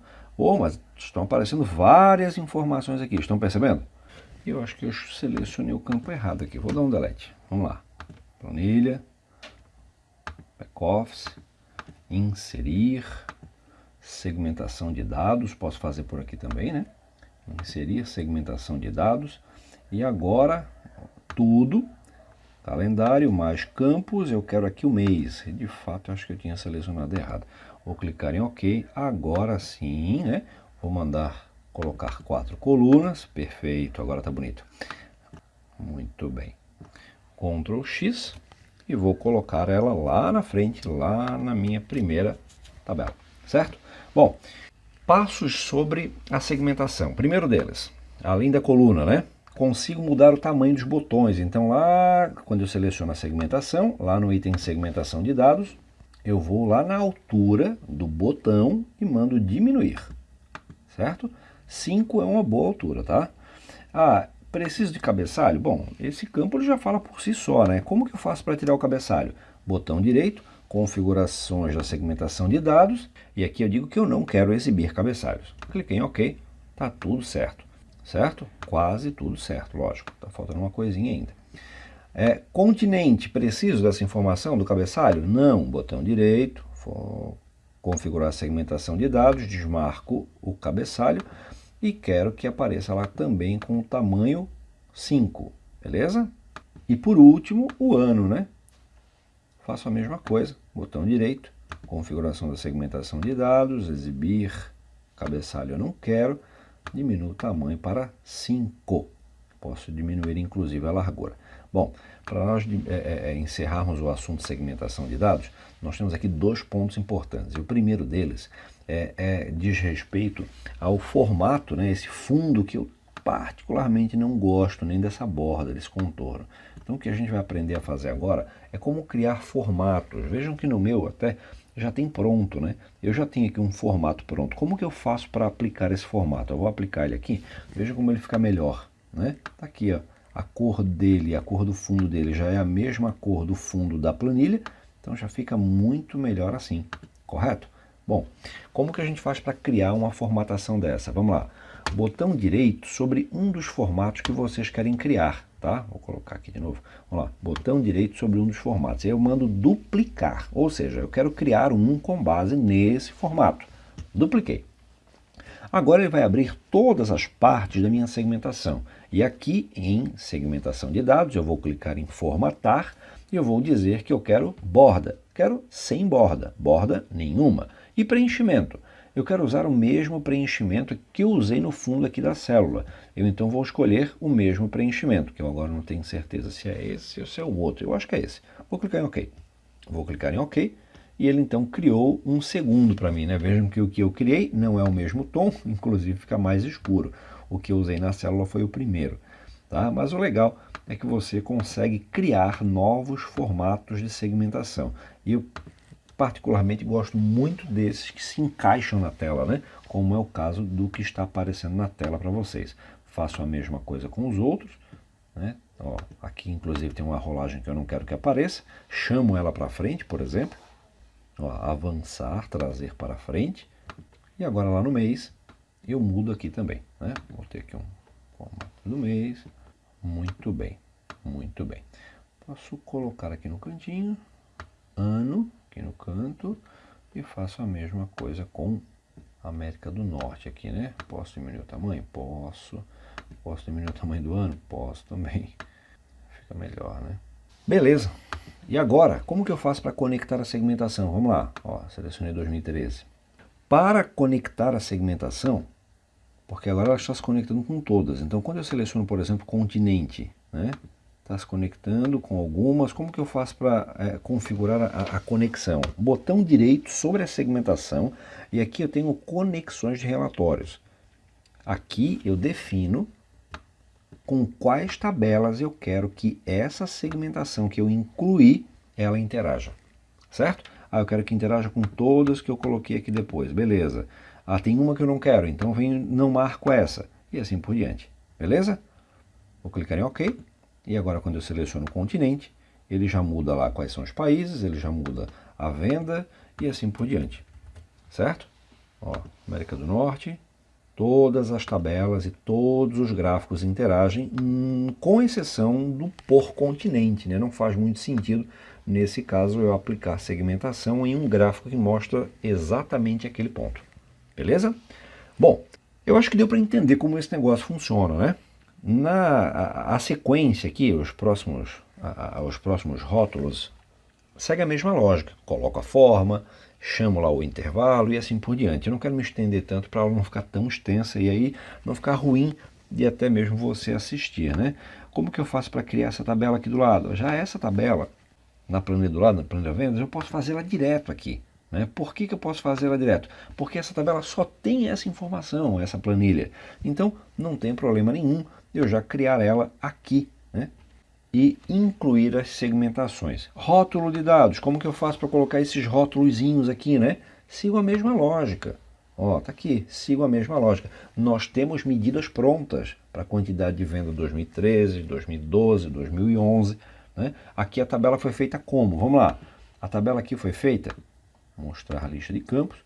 Mas estão aparecendo várias informações aqui, estão percebendo? Eu acho que eu selecionei o campo errado aqui, vou dar um delete. Vamos lá, planilha, back-office, inserir, segmentação de dados, posso fazer por aqui também, né? Inserir segmentação de dados e agora tudo, calendário mais campos, eu quero aqui o mês. De fato, eu acho que eu tinha selecionado errado. Vou clicar em OK, agora sim, né? Vou mandar colocar 4 colunas, perfeito, agora tá bonito. Muito bem. Ctrl X e vou colocar ela lá na frente, lá na minha primeira tabela, certo? Bom, Passos sobre a segmentação. Primeiro deles, além da coluna, né? Consigo mudar o tamanho dos botões. Então lá, quando eu seleciono a segmentação, lá no item segmentação de dados, eu vou lá na altura do botão e mando diminuir, certo? 5 é uma boa altura, tá? Ah, preciso de cabeçalho? Bom, esse campo ele já fala por si só, né? Como que eu faço para tirar o cabeçalho? Botão direito, configurações da segmentação de dados, e aqui eu digo que eu não quero exibir cabeçalhos. Cliquei em OK, tá tudo certo, certo? Quase tudo certo, lógico, tá faltando uma coisinha ainda. Continente, preciso dessa informação do cabeçalho? Não, botão direito, configurar a segmentação de dados, desmarco o cabeçalho e quero que apareça lá também com o tamanho 5, beleza? E por último, o ano, né? Faço a mesma coisa, botão direito, configuração da segmentação de dados, exibir cabeçalho eu não quero, diminuo o tamanho para 5. Posso diminuir inclusive a largura. Bom, para nós encerrarmos o assunto segmentação de dados, nós temos aqui 2 pontos importantes. E o primeiro deles diz respeito ao formato, né, esse fundo que eu particularmente não gosto nem dessa borda, desse contorno. Então o que a gente vai aprender a fazer agora é como criar formatos. Vejam que no meu até já tem pronto, né? Eu já tenho aqui um formato pronto. Como que eu faço para aplicar esse formato? Eu vou aplicar ele aqui, veja como ele fica melhor, né? Tá aqui, ó, a cor dele, a cor do fundo dele já é a mesma cor do fundo da planilha, então já fica muito melhor assim, correto? Bom, como que a gente faz para criar uma formatação dessa? Vamos lá. Botão direito sobre um dos formatos que vocês querem criar, tá? Vou colocar aqui de novo. Vamos lá. Botão direito sobre um dos formatos. Aí eu mando duplicar, ou seja, eu quero criar um com base nesse formato. Dupliquei. Agora ele vai abrir todas as partes da minha segmentação. E aqui em segmentação de dados, eu vou clicar em formatar e eu vou dizer que eu quero borda. Quero sem borda, borda nenhuma. E preenchimento. Eu quero usar o mesmo preenchimento que eu usei no fundo aqui da célula. Eu então vou escolher o mesmo preenchimento, que eu agora não tenho certeza se é esse ou se é o outro. Eu acho que é esse. Vou clicar em OK. Vou clicar em OK e ele então criou um segundo para mim, né? Vejam que o que eu criei não é o mesmo tom, inclusive fica mais escuro. O que eu usei na célula foi o primeiro, tá? Mas o legal é que você consegue criar novos formatos de segmentação. E eu particularmente gosto muito desses que se encaixam na tela, né? Como é o caso do que está aparecendo na tela para vocês. Faço a mesma coisa com os outros, né? Ó, aqui inclusive tem uma rolagem que eu não quero que apareça. Chamo ela para frente, por exemplo. Ó, avançar, trazer para frente. E agora lá no mês eu mudo aqui também, né? Vou ter aqui um formato do mês. Muito bem, muito bem. Posso colocar aqui no cantinho, ano, aqui no canto, e faço a mesma coisa com América do Norte aqui, né? Posso diminuir o tamanho? Posso. Posso diminuir o tamanho do ano? Posso também. Fica melhor, né? Beleza. E agora, como que eu faço para conectar a segmentação? Vamos lá. Ó, selecionei 2013. Para conectar a segmentação, porque agora ela está se conectando com todas. Então, quando eu seleciono, por exemplo, continente, né? Está se conectando com algumas. Como que eu faço para configurar a conexão? Botão direito sobre a segmentação e aqui eu tenho conexões de relatórios. Aqui eu defino com quais tabelas eu quero que essa segmentação que eu incluí, ela interaja, certo? Ah, eu quero que interaja com todas que eu coloquei aqui depois, beleza. Ah, tem uma que eu não quero, então não marco essa, e assim por diante, beleza? Vou clicar em OK. E agora quando eu seleciono o continente, ele já muda lá quais são os países, ele já muda a venda e assim por diante, certo? Ó, América do Norte, todas as tabelas e todos os gráficos interagem, com exceção do por continente, né? Não faz muito sentido, nesse caso, eu aplicar segmentação em um gráfico que mostra exatamente aquele ponto, beleza? Bom, eu acho que deu para entender como esse negócio funciona, né? A sequência aqui, os próximos rótulos, segue a mesma lógica. Coloco a forma, chamo lá o intervalo e assim por diante. Eu não quero me estender tanto para ela não ficar tão extensa e aí não ficar ruim de até mesmo você assistir, né? Como que eu faço para criar essa tabela aqui do lado? Já essa tabela, na planilha do lado, na planilha vendas, eu posso fazê-la direto aqui, Né? Por que eu posso fazer ela direto? Porque essa tabela só tem essa informação, essa planilha. Então, não tem problema nenhum eu já criar ela aqui, né? E incluir as segmentações. Rótulo de dados, como que eu faço para colocar esses rótulozinhos aqui, né? Sigo a mesma lógica. Ó, tá aqui, sigo a mesma lógica. Nós temos medidas prontas para a quantidade de venda 2013, 2012, 2011. Né? Aqui a tabela foi feita como? Vamos lá. A tabela aqui foi feita, vou mostrar a lista de campos.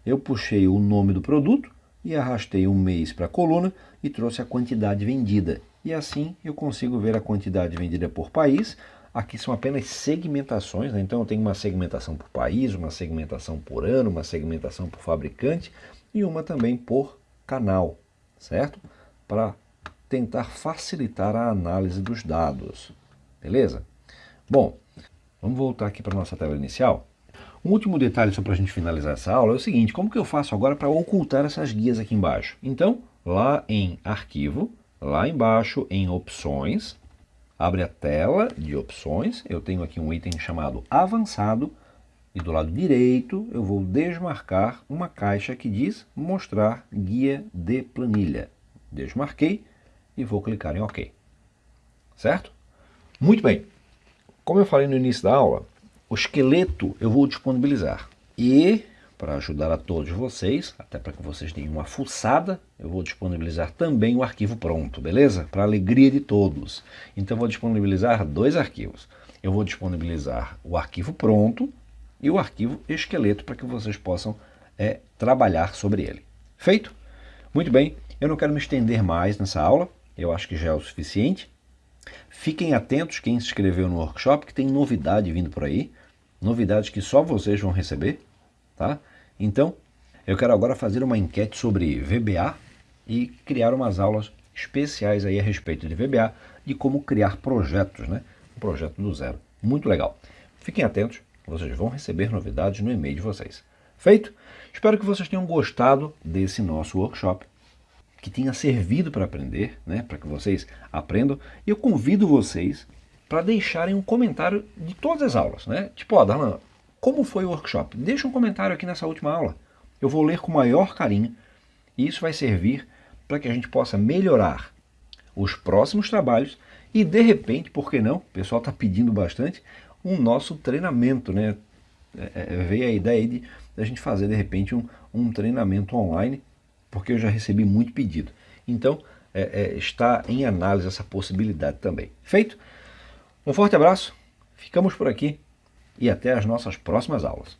Eu puxei o nome do produto e arrastei um mês para a coluna e trouxe a quantidade vendida. E assim eu consigo ver a quantidade vendida por país. Aqui são apenas segmentações, né? Então eu tenho uma segmentação por país, uma segmentação por ano, uma segmentação por fabricante e uma também por canal, certo? Para tentar facilitar a análise dos dados, beleza? Bom, vamos voltar aqui para a nossa tela inicial. Um último detalhe só para a gente finalizar essa aula é o seguinte: como que eu faço agora para ocultar essas guias aqui embaixo? Então, lá em Arquivo, lá embaixo em Opções, abre a tela de opções, eu tenho aqui um item chamado Avançado, e do lado direito eu vou desmarcar uma caixa que diz Mostrar Guia de Planilha. Desmarquei e vou clicar em OK. Certo? Muito bem. Como eu falei no início da aula, o esqueleto eu vou disponibilizar. E, para ajudar a todos vocês, até para que vocês deem uma fuçada, eu vou disponibilizar também o arquivo pronto, beleza? Para a alegria de todos. Então eu vou disponibilizar dois arquivos. Eu vou disponibilizar o arquivo pronto e o arquivo esqueleto para que vocês possam trabalhar sobre ele. Feito? Muito bem, eu não quero me estender mais nessa aula, eu acho que já é o suficiente. Fiquem atentos, quem se inscreveu no workshop, que tem novidade vindo por aí, novidades que só vocês vão receber, tá? Então, eu quero agora fazer uma enquete sobre VBA e criar umas aulas especiais aí a respeito de VBA, de como criar projetos, né? Um projeto do zero. Muito legal. Fiquem atentos, vocês vão receber novidades no e-mail de vocês. Feito? Espero que vocês tenham gostado desse nosso workshop, que tenha servido para aprender, né, para que vocês aprendam. E eu convido vocês para deixarem um comentário de todas as aulas, né? Tipo, ó, Darlan, como foi o workshop? Deixa um comentário aqui nessa última aula. Eu vou ler com o maior carinho e isso vai servir para que a gente possa melhorar os próximos trabalhos e, de repente, por que não? O pessoal está pedindo bastante, um nosso treinamento, né? Veio a ideia aí de a gente fazer, de repente, um treinamento online, porque eu já recebi muito pedido. Então, está em análise essa possibilidade também. Feito? Um forte abraço, ficamos por aqui e até as nossas próximas aulas.